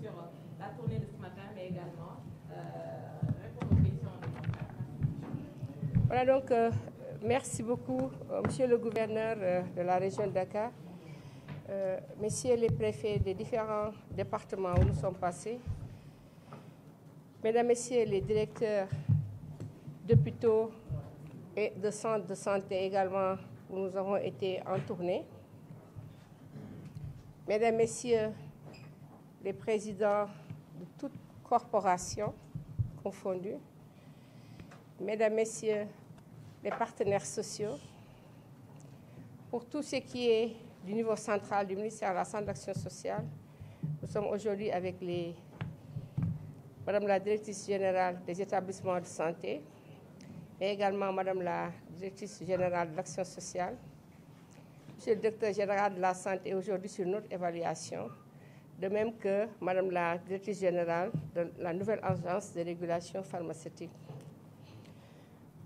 sur la tournée de ce matin, mais également répondre aux questions de nos frères. Voilà donc, merci beaucoup, Monsieur le gouverneur de la région de Dakar, Messieurs les préfets des différents départements où nous sommes passés, Mesdames, Messieurs les directeurs d'hôpitaux et de centres de santé également où nous avons été en tournée, Mesdames, Messieurs les présidents de toutes corporations confondues, Mesdames, Messieurs les partenaires sociaux, pour tout ce qui est du niveau central du ministère de la Santé et de l'Action sociale, nous sommes aujourd'hui avec Madame la directrice générale des établissements de santé, et également Madame la directrice générale de l'Action sociale, Monsieur le directeur général de la santé aujourd'hui sur notre évaluation, de même que Madame la directrice générale de la nouvelle agence de régulation pharmaceutique.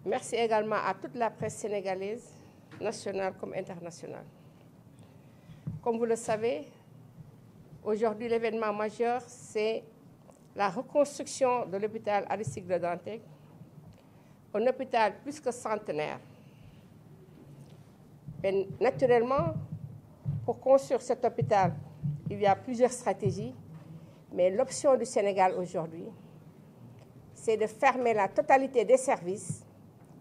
Merci également à toute la presse sénégalaise, nationale comme internationale. Comme vous le savez, aujourd'hui l'événement majeur, c'est la reconstruction de l'hôpital Aristide Le Dantec, un hôpital plus que centenaire. Et naturellement, pour construire cet hôpital, il y a plusieurs stratégies, mais l'option du Sénégal aujourd'hui, c'est de fermer la totalité des services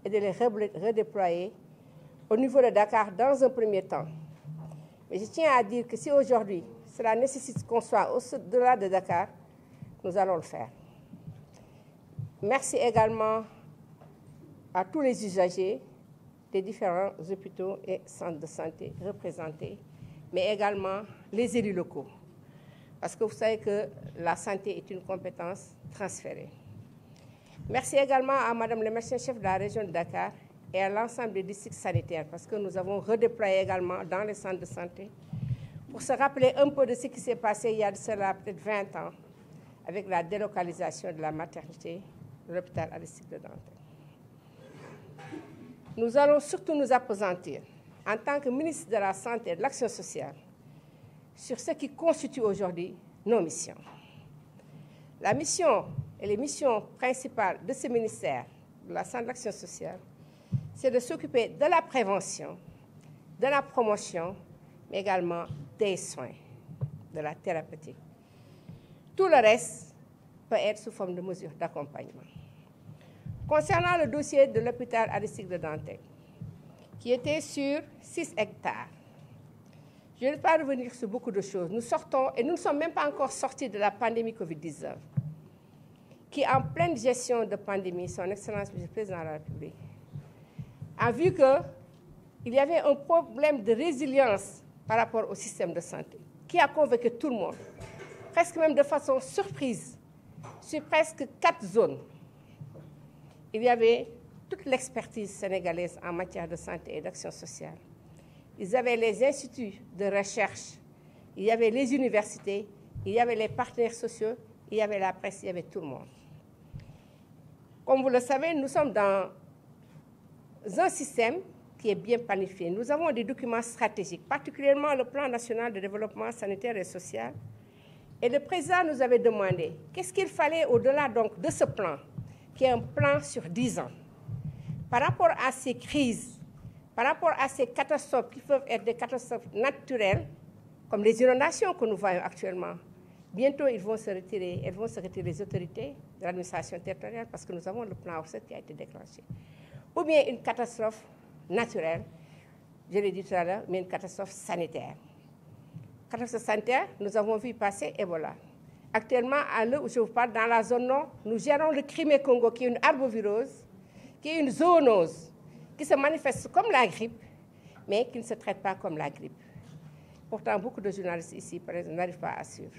et de les redéployer au niveau de Dakar dans un premier temps. Mais je tiens à dire que si aujourd'hui, cela nécessite qu'on soit au-delà de Dakar, nous allons le faire. Merci également à tous les usagers des différents hôpitaux et centres de santé représentés, mais également les élus locaux. Parce que vous savez que la santé est une compétence transférée. Merci également à Madame le médecin-chef de la région de Dakar et à l'ensemble des districts sanitaires, parce que nous avons redéployé également dans les centres de santé pour se rappeler un peu de ce qui s'est passé il y a de cela peut-être 20 ans avec la délocalisation de la maternité de l'hôpital Aristide Le Dantec. Nous allons surtout nous appesantir, en tant que ministre de la Santé et de l'Action sociale, sur ce qui constitue aujourd'hui nos missions. La mission et les missions principales de ce ministère de la Santé et de l'Action sociale, c'est de s'occuper de la prévention, de la promotion, mais également des soins, de la thérapeutique. Tout le reste peut être sous forme de mesures d'accompagnement. Concernant le dossier de l'hôpital Aristide Le Dantec, qui était sur 6 hectares, je ne vais pas revenir sur beaucoup de choses. Nous sortons, et nous ne sommes même pas encore sortis de la pandémie Covid-19, qui, en pleine gestion de pandémie, son Excellence le Président de la République, a vu qu'il y avait un problème de résilience par rapport au système de santé, qui a convaincu tout le monde, presque même de façon surprise, sur presque 4 zones. Il y avait toute l'expertise sénégalaise en matière de santé et d'action sociale. Ils avaient les instituts de recherche, il y avait les universités, il y avait les partenaires sociaux, il y avait la presse, il y avait tout le monde. Comme vous le savez, nous sommes dans un système qui est bien planifié. Nous avons des documents stratégiques, particulièrement le plan national de développement sanitaire et social. Et le président nous avait demandé qu'est-ce qu'il fallait au-delà donc de ce plan, qui est un plan sur 10 ans, par rapport à ces crises, par rapport à ces catastrophes qui peuvent être des catastrophes naturelles, comme les inondations que nous voyons actuellement. Bientôt, elles vont se retirer les autorités de l'administration territoriale parce que nous avons le plan ORSEC qui a été déclenché. Ou bien une catastrophe naturelle, je l'ai dit tout à l'heure, mais une catastrophe sanitaire. Catastrophe sanitaire, nous avons vu passer Ebola. Actuellement, à l'heure où je vous parle, dans la zone nord, nous gérons le Crimée-Congo, qui est une arbovirose, qui est une zoonose, qui se manifeste comme la grippe, mais qui ne se traite pas comme la grippe. Pourtant, beaucoup de journalistes ici, par exemple, n'arrivent pas à suivre.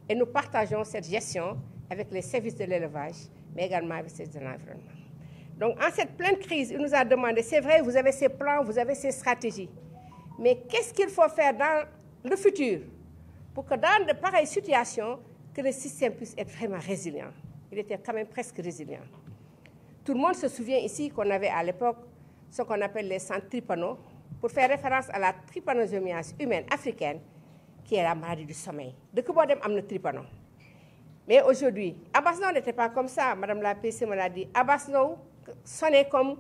Et nous partageons cette gestion avec les services de l'élevage, mais également avec les services de l'environnement. Donc, en cette pleine crise, il nous a demandé, c'est vrai, vous avez ces plans, vous avez ces stratégies, mais qu'est-ce qu'il faut faire dans le futur pour que dans de pareilles situations, que le système puisse être vraiment résilient? Il était quand même presque résilient. Tout le monde se souvient ici qu'on avait à l'époque ce qu'on appelle les centres trypanos, pour faire référence à la trypanosomiase humaine africaine, qui est la maladie du sommeil. De que boo dem am na trypano. Mais aujourd'hui, Abass Ndao n'était pas comme ça. Madame la PC me l'a dit. Abass Ndao sonnait comme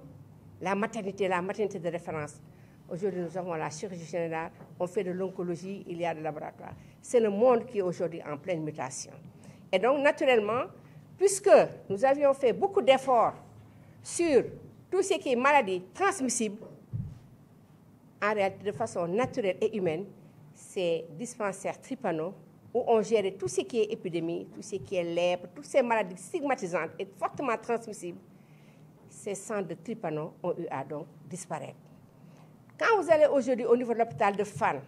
la maternité de référence. Aujourd'hui, nous avons la chirurgie générale, on fait de l'oncologie, il y a des laboratoires. C'est le monde qui est aujourd'hui en pleine mutation. Et donc, naturellement, puisque nous avions fait beaucoup d'efforts sur tout ce qui est maladie transmissible, en réalité, de façon naturelle et humaine, c'est dispensaire Tripano, où on gérait tout ce qui est épidémie, tout ce qui est lèpre, toutes ces maladies stigmatisantes et fortement transmissibles. Ces centres de Tripano ont eu à donc disparaître. Quand vous allez aujourd'hui au niveau de l'hôpital de Fann,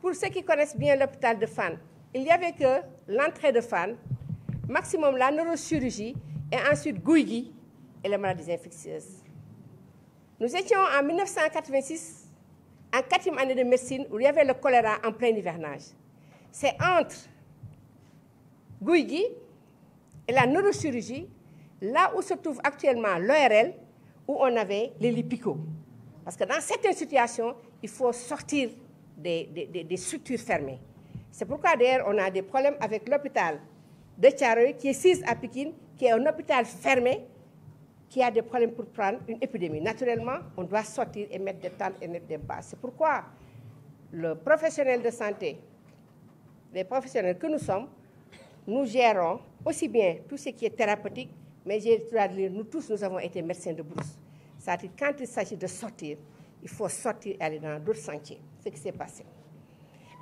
pour ceux qui connaissent bien l'hôpital de Fann, il n'y avait que l'entrée de Fann, maximum la neurochirurgie, et ensuite Guigui et les maladies infectieuses. Nous étions en 1986, en 4e année de médecine, où il y avait le choléra en plein hivernage. C'est entre Guigui et la neurochirurgie, là où se trouve actuellement l'ORL, où on avait les lipicots. Parce que dans certaines situations, il faut sortir des structures fermées. C'est pourquoi d'ailleurs on a des problèmes avec l'hôpital de Thiaroye, qui est 6 à Pikine, qui est un hôpital fermé, qui a des problèmes pour prendre une épidémie. Naturellement, on doit sortir et mettre des tentes et mettre des bases. C'est pourquoi le professionnel de santé, les professionnels que nous sommes, nous gérons aussi bien tout ce qui est thérapeutique, mais nous tous, nous avons été médecins de brousse. C'est-à-dire quand il s'agit de sortir, il faut sortir et aller dans d'autres sentiers. C'est ce qui s'est passé.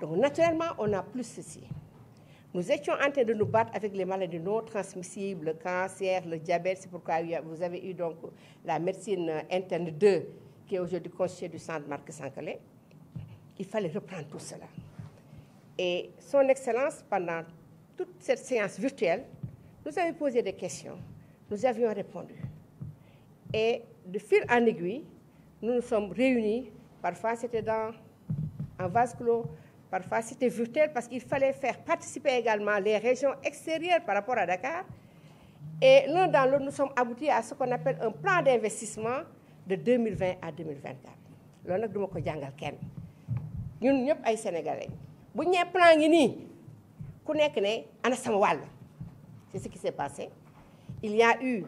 Donc naturellement, on a plus ceci. Nous étions en train de nous battre avec les maladies non transmissibles, le cancer, le diabète. C'est pourquoi vous avez eu donc la médecine interne 2, qui est aujourd'hui constituée du centre Marc Sankalé. Il fallait reprendre tout cela. Et son Excellence, pendant toute cette séance virtuelle, nous avait posé des questions. Nous avions répondu. Et de fil en aiguille, nous nous sommes réunis. Parfois, c'était en vase clos. Parfois, c'était virtuel parce qu'il fallait faire participer également les régions extérieures par rapport à Dakar. Et l'un dans l'autre, nous sommes aboutis à ce qu'on appelle un plan d'investissement de 2020 à 2024. C'est ce que je vais vous dire. Nous sommes tous Sénégalais. Si nous avons un plan, c'est ce qui s'est passé. Il y a eu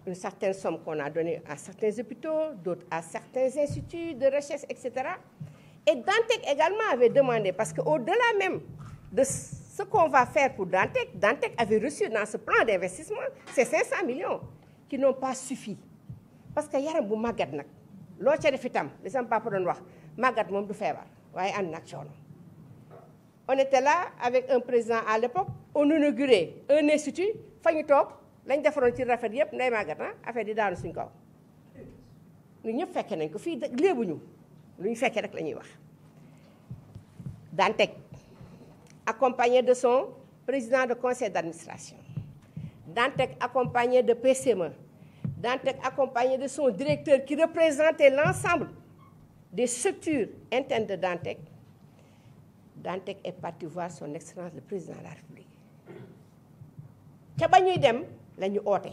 une certaine somme qu'on a donnée à certains hôpitaux, d'autres à certains instituts de recherche, etc. Et Dantec également avait demandé, parce qu'au-delà même de ce qu'on va faire pour Dantec, Dantec avait reçu dans ce plan d'investissement ces 500 millions qui n'ont pas suffi. Parce que yaram bu magat nak lo ci def itam li sama papa doon wax magat mom du feebar waaye ànd nak coono. On était là avec un président à l'époque, on inaugurait un institut fa ñu toog lañ defaroon ci rafet yëpp nday magat affaire di daanu suñ kaw. Ñu ñëpp fekke nañ ko fii léebuñu lu ñu fekkee rek la ñuy wax. Dantec accompagné de son président de conseil d'administration, Dantec accompagné de PCME, Dantec accompagné de son directeur qui représentait l'ensemble des structures internes de Dantec. Dantec est parti voir son Excellence le président de la République. ca ba ñuy dem la ñu oote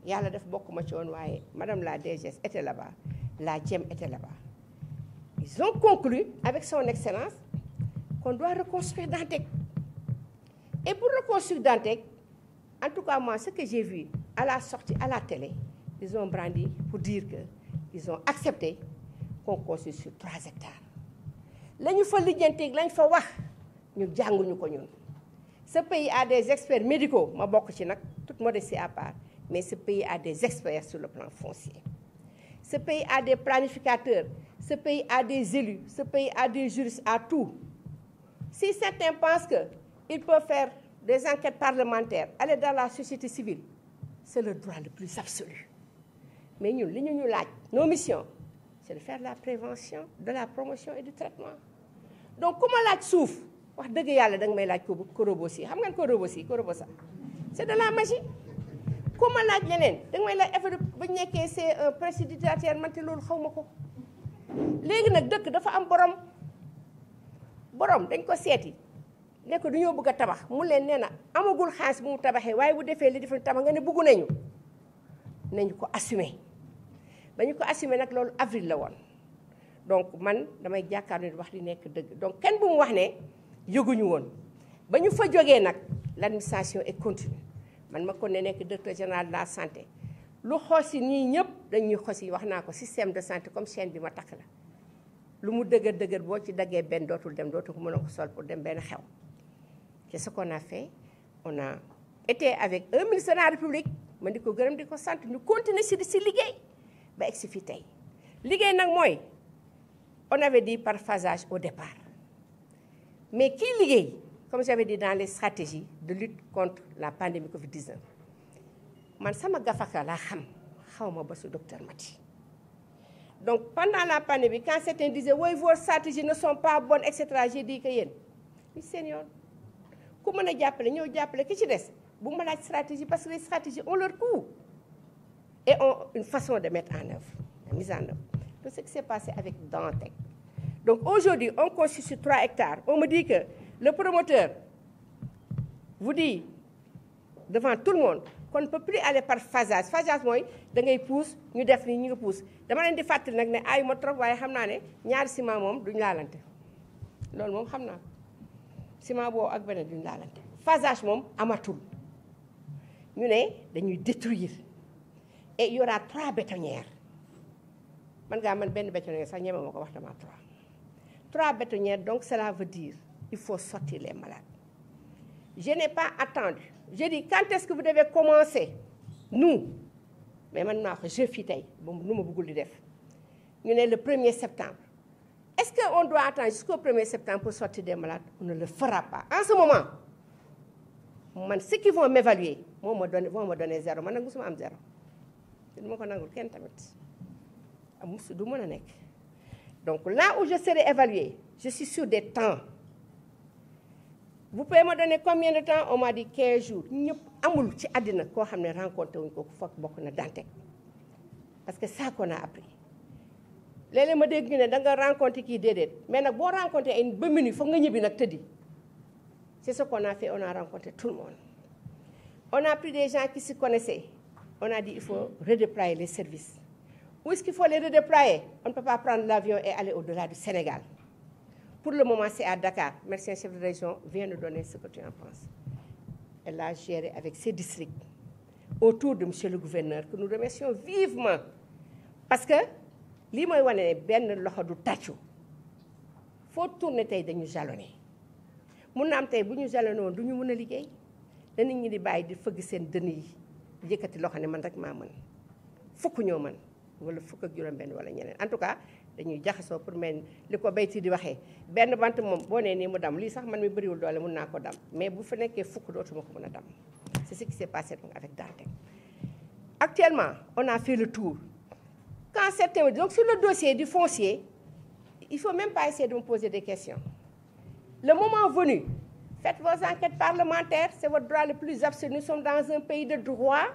yàlla def bokkuma ci woon waaye madame la DGS était là-bas, la Diem était là-bas. Ils ont conclu avec son Excellence qu'on doit reconstruire Dantec. Et pour reconstruire Dantec, en tout cas moi, ce que j'ai vu à la sortie, à la télé, ils ont brandi pour dire qu'ils ont accepté qu'on construise sur 3 hectares. La ñu fa lijjanteeg lañ fa wax ñu jànguñu ko ñun. Ce pays a des experts médicaux, ma bokk ci nag, toute modestie à part, mais ce pays a des experts sur le plan foncier. Ce pays a des planificateurs, ce pays a des élus, ce pays a des juristes, à tout. Si certains pensent qu'ils peuvent faire des enquêtes parlementaires, aller dans la société civile, c'est le droit le plus absolu. Mais nous, nos missions, c'est de faire de la prévention, de la promotion et du traitement. Donc, comment la souffre? C'est de la magie. Comment la c'est un précipitateur, léegi nag dëkk dafa am borom dañ ko seeti ne ko dañoo bëgg a tabax mu leen nee na amagul xaalis bu mu tabaxee waaye bu defee li defa tabax nga ne bëggu nañu ko assumer ba ñu ko assumer nag loolu avril la woon. Donc man damay jàkkaarloo wax di nekk dëgg donc kenn bu mu wax ne yëguñu woon ba ñu fa jógee nag l'administration est continue man ma ko ne nekk directeur général de la santé lu xosi ñii ñëpp dañuy xosi wax naa ko système de santé comme chaîne bi ma takk la lu mu dëgër boo ci daggee benn dootul dem dootul ko mën a ko sol pour dem benn xew c'est ce qu'on a fait on a été avec un ministre de la République man di ko gërëm di ko sant ñu continuer si liggéey ba egsi fi tey liggéey nag mooy on avait dit par phasage au départ mais kii liggéey comme j'avais dit dans les stratégies de lutte contre la pandémie Covid-19 man sama gafaka laa xaw ma ba su docteur Mati donc pendant la pandémie quand certains disaient oui vos stratégies ne sont pas bonnes etc j'ai dit que yéen li seen yoon ku mën a jàppale ñëw jàppale ki ci des bu ma laaj stratégie parce que les stratégies ont leur coût et ont une façon de mettre en œuvre la mise en œuvre donc ce qui s'est passé avec Dantec donc aujourd'hui on constitue 3 hectares on me dit que le promoteur vous dit devant tout le monde qu'on ne peut plus aller par phasage mooy da ngay pousse ñu def ni ñu nga pousse dama leen di fàttali nag ne ay ma trop waaye xam naa ne ñaari ciment moom duñu laalante loolu moom xam naa ciment boobu ak beneen duñu laalante phasage moom amatul ñu ne dañuy détruire et il y aura 3 bétonnières man benn bétonnière sax ñeme ma ko wax dama 3 bétonnières donc cela veut dire il faut sortir les malades je n'ai pas attendu je dis quand est-ce que vous devez commencer nous mais man maa ko je fii tey nu ma bëggul di def ñu ne le 1er septembre est-ce qu'on doit attendre jusqu'au 1er septembre pour sortir des malades on ne le fera pas en ce moment man ceux qui vont m'évaluer vont me donner 0 man nag musuma am 0 te du ma ko nangul kenn tamit musu du mën a nekk donc là où je serai évalué je suis sur des temps vous pouvez me donner combien de temps on m'a dit 15 jours ñëpp amul ci àddina koo xam ne rencontré wuñ ko foog bokk na Dantec parce que ça qu'on a appris léeg-léeg ma dégg ñu ne da nga rencontré kii déedéet mais nag boo rencontré ay ba minuit foog nga ñibbi nag tëddi c'est ce qu'on a fait on a rencontré tout le monde on a pris des gens qui se connaissaient on a dit il faut redéployer les services où est-ce qu'il faut les redéployer on ne peut pas prendre l'avion et aller au-delà du Sénégal. Pour le moment, c'est à Dakar. Merci, chef de région vient de donner ce que tu en penses. Elle a géré avec ses districts autour de monsieur le gouverneur, que nous remercions vivement. Parce que, li moy wane ben loxo du tàccu faut tourner tey dañu jalonné mun na am tey bu ñu jalonné woon du ñu mën a liggéey da nit ñi di bàyyi di fëgg seen dënn yi yëkkati loxo ne man rek maa mën fukk ñoo mën wala fukk ak juróom-benn wala ñeneen en tout cas dañuy jaxasoo pour mel li ko bayti di waxee benn bant moom boo nee nii mu dam lii sax man mi bëriwul doole mun naa ko dam mais bu fa nekkee fukk dootuma ko mën a dam c'est ce qui s'est passé donc avec Dantec. Actuellement on a fait le tour quand certains donc sur le dossier du foncier il faut même pas essayer de me poser des questions le moment venu faites vos enquêtes parlementaires c'est votre droit le plus absolu nous sommes dans un pays de droit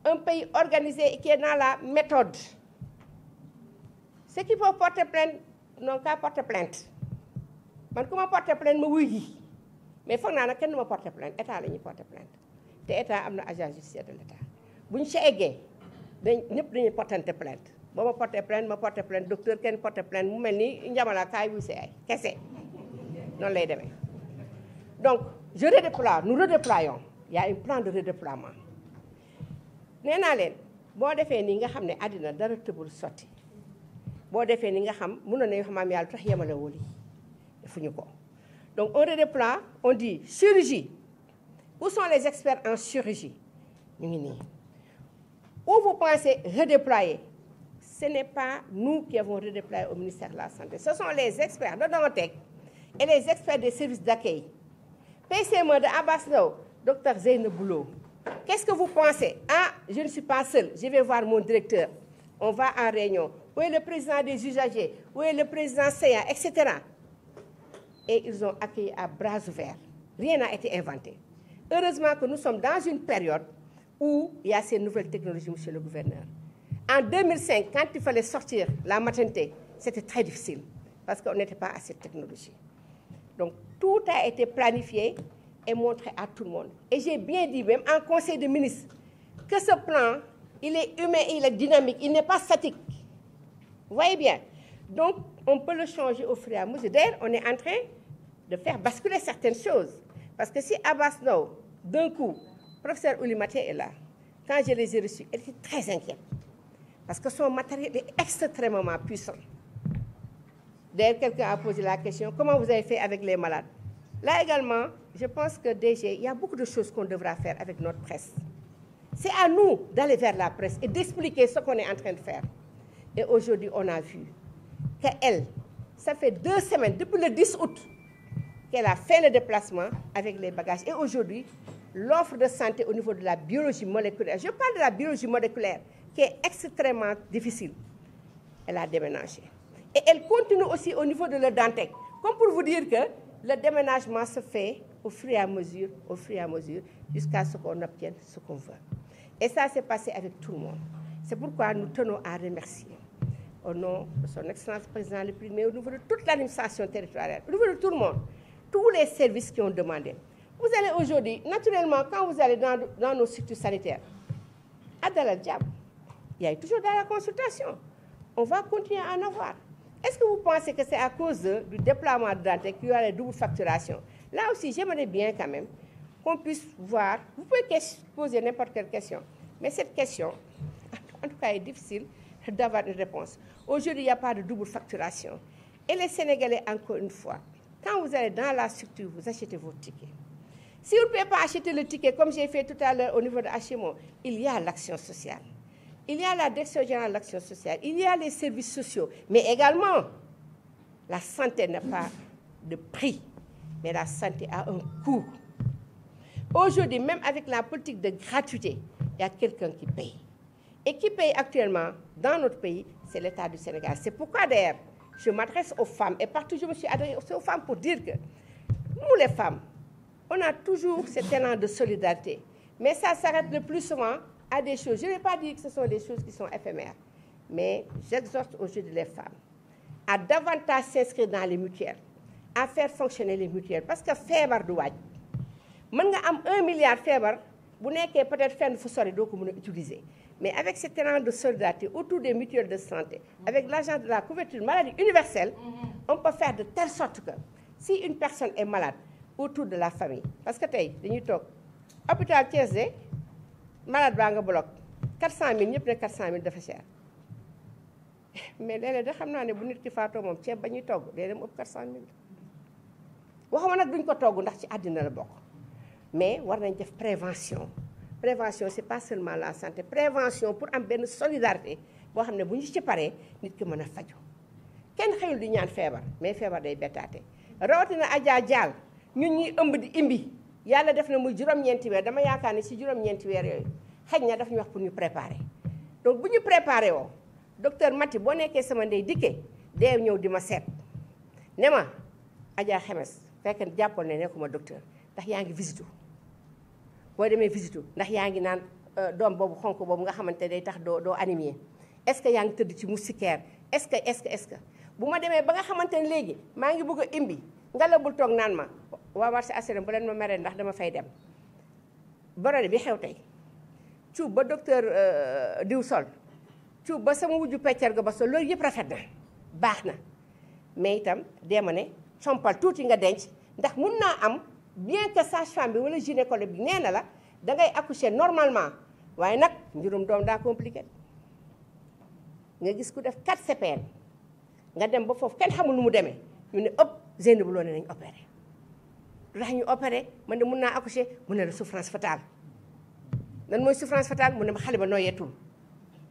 un pays organisé et qui est dans la méthode. Ceux qui peuvent porter plainte n'ont qu'à porter plainte. Man ku ma porter plainte ma wuy yi mais foog naa nag kenn du ma porter plainte état la ñuy porter plainte te état am na agent judiciaire de l'état bu ñu ci eggee ñëpp dañuy portante plainte boo ma porter plainte docteur kenn porter plainte mu mel ni njamala kaay wuy see ay kese noonu lay demee donc je redéploie nous redéployons il y a un plan de redéploiement nee naa leen boo defee nii nga xam ne àddina dara tëbul sotti boo defee ni nga xam mënoon na yoo xam yàlla tax yemale woo lii defuñu ko donc on redéploie on dit chirurgie où sont les experts en chirurgie ñu ngi nii où vous pensez redéployer ce n'est pas nous qui avons redéployé au ministère de la santé ce sont les experts de Dantec et les experts des services d'accueil PCME de Abass Ndao docteur Zeynabou Lo. Qu'est-ce que vous pensez? Ah, je ne suis pas seule, je vais voir mon directeur. On va en réunion. Où est le président des usagers? Où est le président CEA, etc. Et ils ont accueilli à bras ouverts. Rien n'a été inventé. Heureusement que nous sommes dans une période où il y a ces nouvelles technologies, monsieur le gouverneur. En 2005, quand il fallait sortir la maternité, c'était très difficile parce qu'on n'était pas à cette technologie. Donc, tout a été planifié et montré à tout le monde. Et j'ai bien dit, même en conseil de ministres, que ce plan, il est humain, il est dynamique, il n'est pas statique. Vous voyez bien? Donc, on peut le changer au fur et à mesure. D'ailleurs, on est en train de faire basculer certaines choses. Parce que si Abbas Ndao, d'un coup, professeur Oulimaté est là, quand je les ai reçus, elle était très inquiète. Parce que son matériel est extrêmement puissant. D'ailleurs, quelqu'un a posé la question, comment vous avez fait avec les malades? Là également, je pense que DG, il y a beaucoup de choses qu'on devra faire avec notre presse. C'est à nous d'aller vers la presse et d'expliquer ce qu'on est en train de faire. Et aujourd'hui, on a vu qu'elle, ça fait 2 semaines, depuis le 10 août, qu'elle a fait le déplacement avec les bagages. Et aujourd'hui, l'offre de santé au niveau de la biologie moléculaire, je parle de la biologie moléculaire, qui est extrêmement difficile. Elle a déménagé. Et elle continue aussi au niveau de le Dantec. Comme pour vous dire que le déménagement se fait au fur et à mesure, jusqu'à ce qu'on obtienne ce qu'on veut. Et ça s'est passé avec tout le monde. C'est pourquoi nous tenons à remercier, au nom de son Excellence Président le Premier, au niveau de toute l'administration territoriale, au niveau de tout le monde, tous les services qui ont demandé. Vous allez aujourd'hui, naturellement, quand vous allez dans nos structures sanitaires, à Dalal Jamm, il y a toujours dans la consultation. On va continuer à en avoir. Est-ce que vous pensez que c'est à cause du déploiement de Dantec qu'il y a la double facturation? Là aussi, j'aimerais bien quand même qu'on puisse voir. Vous pouvez poser n'importe quelle question, mais cette question, en tout cas, est difficile d'avoir une réponse. Aujourd'hui, il n'y a pas de double facturation. Et les Sénégalais, encore une fois, quand vous allez dans la structure, vous achetez vos tickets. Si vous ne pouvez pas acheter le ticket, comme j'ai fait tout à l'heure au niveau de HMO, il y a l'action sociale. Il y a la direction générale de l'action sociale, il y a les services sociaux, mais également, la santé n'a pas de prix, mais la santé a un coût. Aujourd'hui, même avec la politique de gratuité, il y a quelqu'un qui paye. Et qui paye actuellement dans notre pays, c'est l'État du Sénégal. C'est pourquoi d'ailleurs, je m'adresse aux femmes, et partout je me suis adressée aux femmes pour dire que nous les femmes, on a toujours cet élan de solidarité, mais ça s'arrête le plus souvent à des choses. Je ne vais pas dire que ce sont des choses qui sont éphémères, mais j'exhorte aujourd'hui les femmes à davantage s'inscrire dans les mutuelles, à faire fonctionner les mutuelles, parce que feebar du waaj mën nga am 1 milliard feebar bu nekkee peut-être fenn fu sori doo ko mën a utiliser. Mais avec cet élan de solidarité autour des mutuelles de santé, avec l'argent de la couverture maladie universelle, on peut faire de telle sorte que si une personne est malade autour de la famille, parce que tey dañuy toog hôpital Thiès de malade baa nga bloc 400000 ñëpp ne 400000 dafa cher mais léeg-léeg da xam naa ne bu nit ki faatoo moom ceeb ba ñuy togg day dem ëpp 400000 waxuma nag duñ ko togg ndax ci àddina la bokk mais war nañ def prévention. Prévention c'est pas seulement la santé, prévention pour am benn solidarité boo xam ne bu ñu ci paree nit ki mën a faju kenn xëyul di ñaan feebar mais feebar day bettaate rawatina Adja Diall ñun ñuy ëmb di imbi yàlla def na muy juróom-ñeenti weer dama yaakaar ne ci juróom-ñeenti weer yooyu xëy na daf ñu wax pour ñu préparer donc bu ñu préparer woo docteur Mati boo nekkee sama ndey dikkee dee ñëw di ma seet ne ma Adja Xemes fekk jàppal ne nekkuma docteur ndax yaa ngi visite boo demee visite ndax yaa ngi naan doom boobu xonk boobu nga xamante day tax doo anémie est-ce que yaa ngi tëdd ci moustiquaire est-ce que bu ma demee ba nga xamante ne léegi maa ngi bëgg a imbi nga la bul toog naan ma waa marché assurance bu leen ma meree ndax dama fay dem borode bi xew tey cuub ba docteur diw sol cuub ba sama wujju peccar ga ba sol loolu yëpp rafet na baax na mais itam deema ne compal tuuti nga denc ndax mun naa am bien que sage-femme bi wala gynécologue bi nee na la dangay accoucher normalement waaye nag njurum doom daa compliqué nga gis ku def 4 CPN nga dem ba foofu kenn xamul nu mu demee ñu ne ëpp Zeynabou Lo ne nañ opéré lu tax ñu opéré man de mun naa accoucher mu ne la souffrance fatale lan mooy souffrance fatale mu ne ma xale ba nooyeetul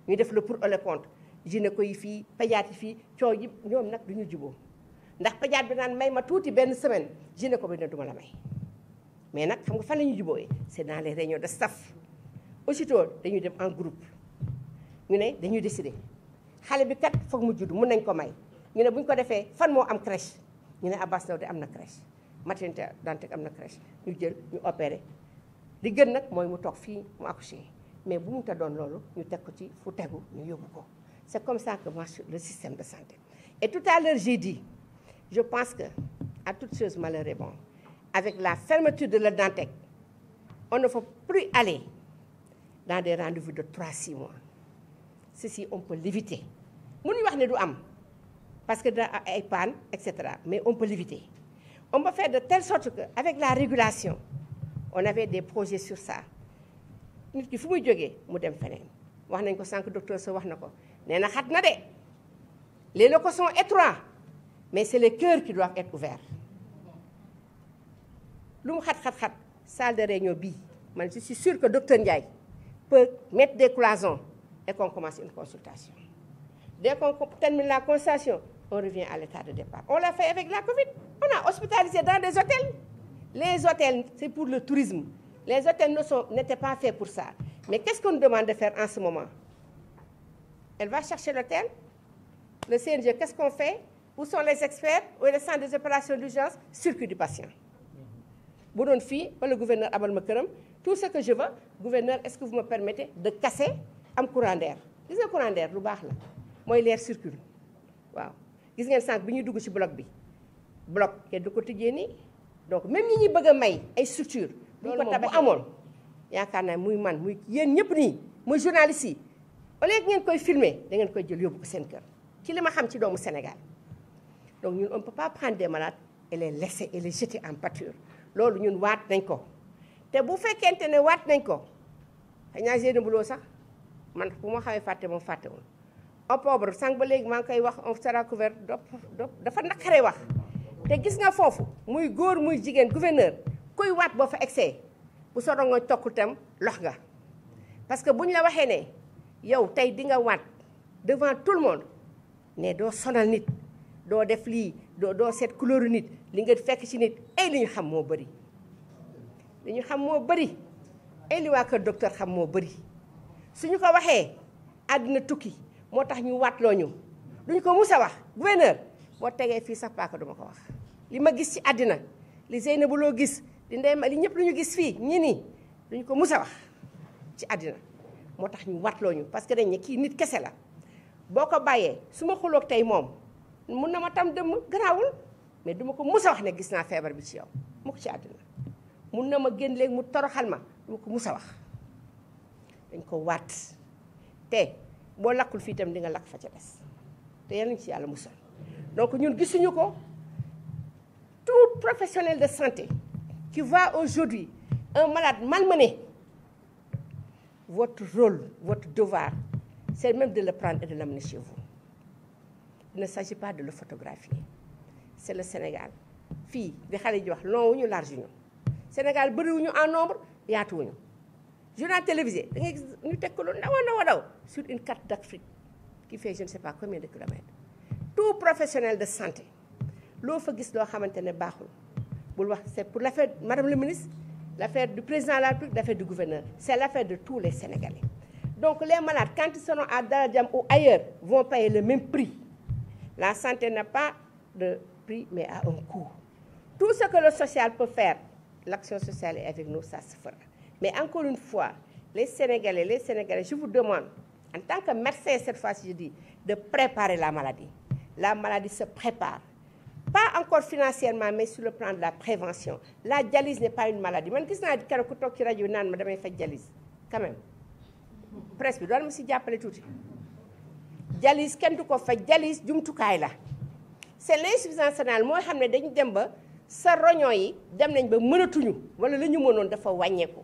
ñu def le pour et le contre gynéco yi fii pédiatre yi fii coow yi ñoom nag du ñu juboo ndax pédiatre bi naan may ma tuuti benn semaine gynéco bi ne duma la may mais nag xam nga fan la ñu jubooyee c'est dans les réunions de staff aussitôt dañuy dem en groupe ñu ne dañuy décider xale bi kat foog mu judd mun nañ ko may ñu ne bu ñu ko defee fan moo am crèche ñu ne Abass Ndao de am na crèche maternité Dantec am na crèche ñu jël ñu opéré li gën nag mooy mu toog fii mu accouché mais bu mu ta doon loolu ñu teg ko ci fu tegu ñu yóbbu ko c'est comme ça que marche le système de santé. Et tout à l'heure j'ai dit je pense que à toute chose malheur est bon. Avec la fermeture de le Dantec, on ne faut plus aller dans des rendez-vous de 3-6 mois. Ceci, on peut l'éviter. Mënuñu wax ne du am parce que da ay panne et cetera mais on peut l'éviter. On peut faire de telle sorte qu'avec la régulation, on avait des projets sur ça. Nit ki fu muy jógee mu dem feneen wax nañ ko sànq docteur Sow wax na ko nee na xat na de les locaux sont étroits mais c'est les cœurs qui doivent être ouverts lu mu xat salle de réunion bii man je suis sûre que docteur Ndiaye peut mettre des cloisons et qu'on commence une consultation. Dès qu'on termine la consultation, on revient à l'état de départ. On l'a fait avec la Covid. On a hospitalisé dans des hôtels. Les hôtels, c'est pour le tourisme. Les hôtels n'étaient pas faits pour ça. Mais qu'est-ce qu'on nous demande de faire en ce moment? Elle va chercher l'hôtel. Le CNG, qu'est-ce qu'on fait? Où sont les experts? Où est le centre des opérations d'urgence? Circuit du patient. Bu doon fii ba le gouverneur abal ma këram tout ce que je veux gouverneur est-ce que vous me permettez de casser am courant d'air gis nga courant d'air lu baax la mooy l'air circule waaw gis ngeen sànq bi ñuy dugg ci bloc kenn du ko tëjee nii donc même ñi ñuy bëgg a may ay structure loolu moom bu amoon yaakaar naa muy man muy yéen ñëpp nii muy journaliste yi au lieu que ngeen koy filmer da ngeen koy jël yóbbu ko seen kër ci li ma xam ci doomu Sénégal donc ñun on ne peut pas prendre des malades et les laisser et les jeter en pâture loolu ñun waat nañ ko te bu fekkente ne waat nañ ko xëy na génn buloo sax man bu ma xawee fàtte moom fàttewul octobre sànq ba léegi maa ngi koy wax on sera couvert dafa naqaree wax te gis nga foofu muy góor muy jigéen gouverneur kuy waat boo fa excès bu soto nga tokkul tam lox nga parce que bu ñu la waxee ne yow tey di nga waat devant tout le monde ne doo sonal nit doo def lii doo seet couleur nit li nga fekk ci nit ay li ñu xam moo bëri li ñu xam moo bëri ay li waa kër docteur xam moo bëri suñu ko waxee àddina tukki moo tax ñu waatloo ñu duñu ko mus a wax gouverneur boo tegee fii sax paaka duma ko wax li ma gis ci àddina li Seynabou Lo gis di ndey ma li ñëpp lu ñu gis fii ñii nii duñu ko mus a wax ci àddina moo tax ñu waatloo ñu parce que dañ ne kii nit kese la boo ko bàyyee su ma xuloog tey moom mun na ma tam dëmm garaawul mais duma ko mus a wax ne gis naa feebar bi ci yow mu ko ci àddina mun na ma génn léegi mu toroxal ma duma ko mus a wax dañ ko waat te boo lakkul fii itam di nga lakk fa ca des te yal nañu ci yàlla musal donc ñun gisuñu ko tout professionnel de santé qui voit aujourd'hui un malade malmené votre rôle votre devoir c'est même de le prendre et de l'amener chez vous. Il ne s'agit pas de le photographier c'est le Sénégal fii di xale ji wax long wuñu large ñu Sénégal bëriwuñu en nombre yaatuwuñu journal télévisé da ngay gis ñu teg ko lu ndaw sur une carte d'Afrique qui fait je ne sais pas combien de kilomètres tout professionnel de santé loo fa gis loo xamante ne baaxul bul wax c'est pour l'affaire madame le ministre l'affaire du président de la République l'affaire du gouverneur c'est l'affaire de tous les Sénégalais donc les malades quand ils seront à Dalal Jamm ou ailleurs vont payer le même prix. La santé n'a pas de prix, mais a un coût. Tout ce que le social peut faire, l'action sociale est avec nous, ça se fera. Mais encore une fois, les Sénégalais, je vous demande, en tant que médecin cette fois-ci, je dis, de préparer la maladie. La maladie se prépare. Pas encore financièrement, mais sur le plan de la prévention. La dialyse n'est pas une maladie. Man gis naa keroog ku toog ci rajo naan ma damay faj dialyse quand même presse bi doon ma si jàppale tuuti. dialyse kenn du ko faj dialyse jumtukaay la c'est l'insuffisance rénale moo xam ne dañu dem ba sa roño yi dem nañ ba mënatuñu wala la ñu mënoon dafa wàññeeku